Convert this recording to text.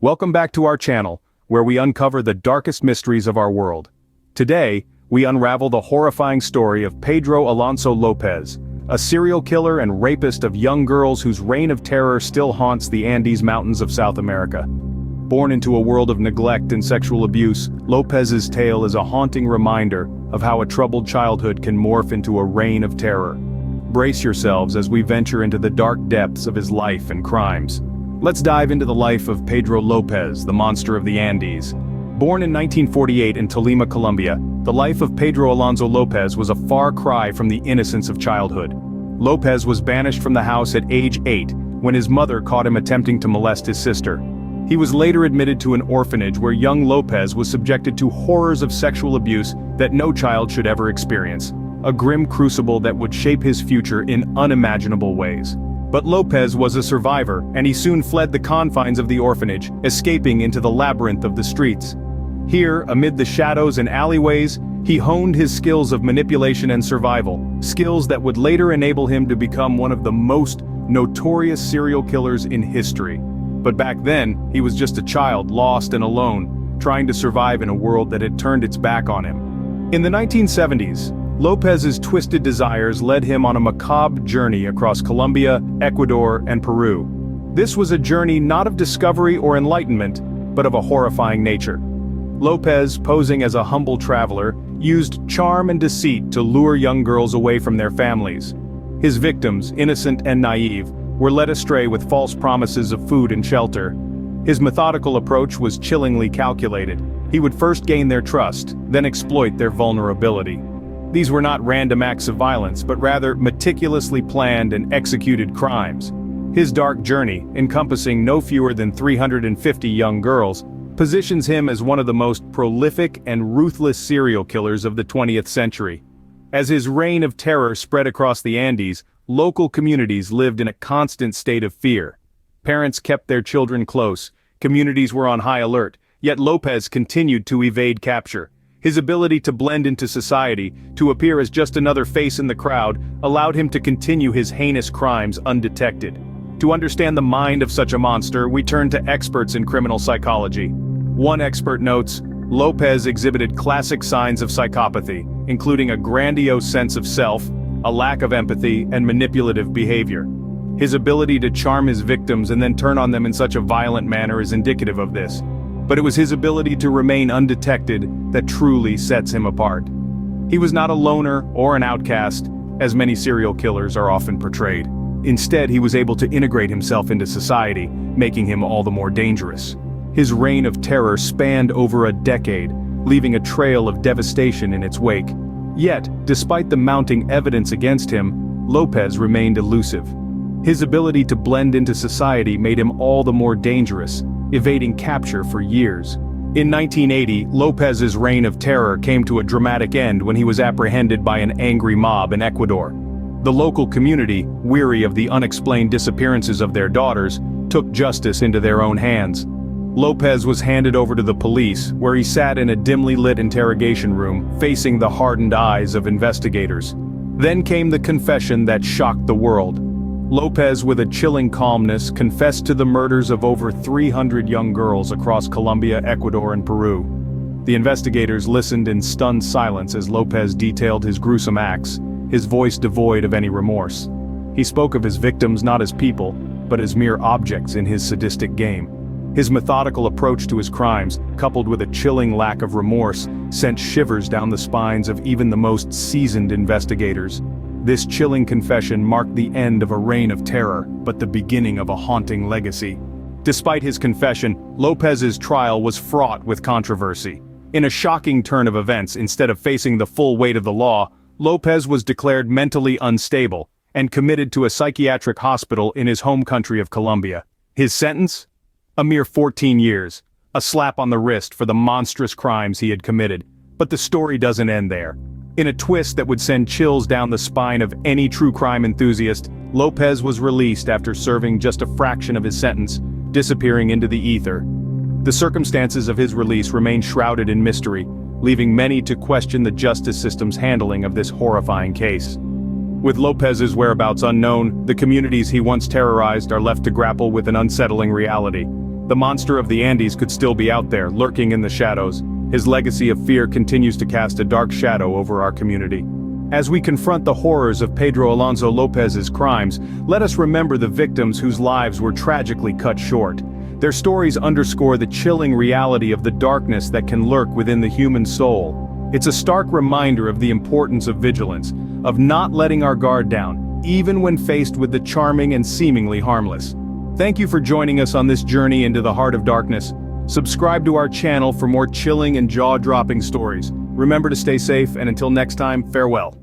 Welcome back to our channel, where we uncover the darkest mysteries of our world. Today, we unravel the horrifying story of Pedro Alonso López, a serial killer and rapist of young girls whose reign of terror still haunts the Andes Mountains of South America. Born into a world of neglect and sexual abuse, López's tale is a haunting reminder of how a troubled childhood can morph into a reign of terror. Brace yourselves as we venture into the dark depths of his life and crimes. Let's dive into the life of Pedro López, the monster of the Andes. Born in 1948 in Tolima, Colombia, the life of Pedro Alonso López was a far cry from the innocence of childhood. López was banished from the house at age 8, when his mother caught him attempting to molest his sister. He was later admitted to an orphanage where young López was subjected to horrors of sexual abuse that no child should ever experience. A grim crucible that would shape his future in unimaginable ways. But López was a survivor, and he soon fled the confines of the orphanage, escaping into the labyrinth of the streets. Here, amid the shadows and alleyways, he honed his skills of manipulation and survival, skills that would later enable him to become one of the most notorious serial killers in history. But back then, he was just a child lost and alone, trying to survive in a world that had turned its back on him. In the 1970s, López's twisted desires led him on a macabre journey across Colombia, Ecuador, and Peru. This was a journey not of discovery or enlightenment, but of a horrifying nature. López, posing as a humble traveler, used charm and deceit to lure young girls away from their families. His victims, innocent and naive, were led astray with false promises of food and shelter. His methodical approach was chillingly calculated. He would first gain their trust, then exploit their vulnerability. These were not random acts of violence, but rather meticulously planned and executed crimes. His dark journey, encompassing no fewer than 350 young girls, positions him as one of the most prolific and ruthless serial killers of the 20th century. As his reign of terror spread across the Andes, local communities lived in a constant state of fear. Parents kept their children close, communities were on high alert, yet López continued to evade capture. His ability to blend into society, to appear as just another face in the crowd, allowed him to continue his heinous crimes undetected. To understand the mind of such a monster, we turn to experts in criminal psychology. One expert notes, López exhibited classic signs of psychopathy, including a grandiose sense of self, a lack of empathy, and manipulative behavior. His ability to charm his victims and then turn on them in such a violent manner is indicative of this. But it was his ability to remain undetected that truly sets him apart. He was not a loner or an outcast, as many serial killers are often portrayed. Instead, he was able to integrate himself into society, making him all the more dangerous. His reign of terror spanned over a decade, leaving a trail of devastation in its wake. Yet, despite the mounting evidence against him, López remained elusive. His ability to blend into society made him all the more dangerous, evading capture for years. In 1980, López's reign of terror came to a dramatic end when he was apprehended by an angry mob in Ecuador. The local community, weary of the unexplained disappearances of their daughters, took justice into their own hands. López was handed over to the police, where he sat in a dimly lit interrogation room, facing the hardened eyes of investigators. Then came the confession that shocked the world. López, with a chilling calmness, confessed to the murders of over 300 young girls across Colombia, Ecuador, and Peru. The investigators listened in stunned silence as López detailed his gruesome acts, his voice devoid of any remorse. He spoke of his victims not as people, but as mere objects in his sadistic game. His methodical approach to his crimes, coupled with a chilling lack of remorse, sent shivers down the spines of even the most seasoned investigators. This chilling confession marked the end of a reign of terror, but the beginning of a haunting legacy. Despite his confession, López's trial was fraught with controversy. In a shocking turn of events, instead of facing the full weight of the law, López was declared mentally unstable and committed to a psychiatric hospital in his home country of Colombia. His sentence? A mere 14 years, a slap on the wrist for the monstrous crimes he had committed. But the story doesn't end there. In a twist that would send chills down the spine of any true crime enthusiast, López was released after serving just a fraction of his sentence, disappearing into the ether. The circumstances of his release remain shrouded in mystery, leaving many to question the justice system's handling of this horrifying case. With López's whereabouts unknown, the communities he once terrorized are left to grapple with an unsettling reality. The monster of the Andes could still be out there, lurking in the shadows. His legacy of fear continues to cast a dark shadow over our community. As we confront the horrors of Pedro Alonso López's crimes, let us remember the victims whose lives were tragically cut short. Their stories underscore the chilling reality of the darkness that can lurk within the human soul. It's a stark reminder of the importance of vigilance, of not letting our guard down, even when faced with the charming and seemingly harmless. Thank you for joining us on this journey into the heart of darkness. Subscribe to our channel for more chilling and jaw-dropping stories. Remember to stay safe, and until next time, farewell.